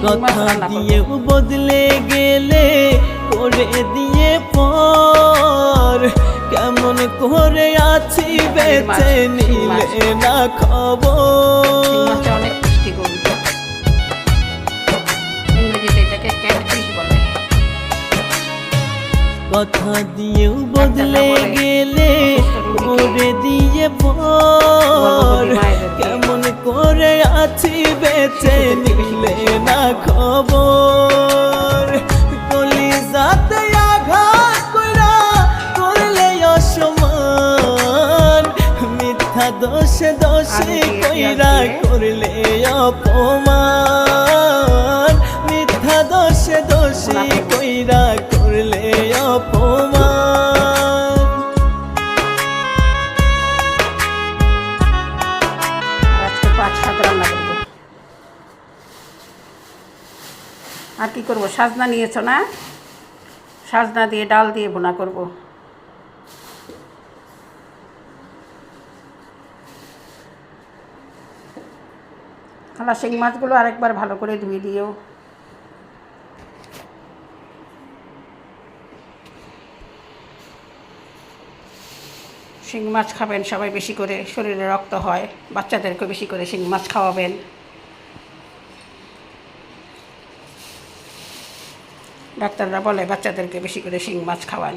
কথা দিয়ে বদলে গেলে করে দিয়ে পর কেমন করে আছি বেঁচে নিলে না খবর অনেক পুষ্টিগুণ ইংরেজিতে এটাকে ক্যাটফিশ বলে কথা দিয়েও বদলে গেলে করে দিয়ে পর কেমন করে আছি বেঁচে নিলে না খবর কলিজাতে আঘাত কইরা করলে অসম্মান মিথ্যা দোষে দোষে কইরা করলে অপমান মিথ্যা দোষে দোষে কইরা করলে অপমান আজকে 5-7 রান্না করবো আর কি করবো সাজনা নিয়েছো না সাজনা দিয়ে ডাল দিয়ে ভুনা করবো খালা শিং মাছগুলো আরেকবার ভালো করে ধুয়ে দিও শিং মাছ খাবেন সবাই বেশি করে শরীরে রক্ত হয় বাচ্চাদেরকে বেশি করে শিং মাছ খাওয়াবেন ডাক্তাররা বলে বাচ্চাদেরকে বেশি করে শিং মাছ খাওয়ান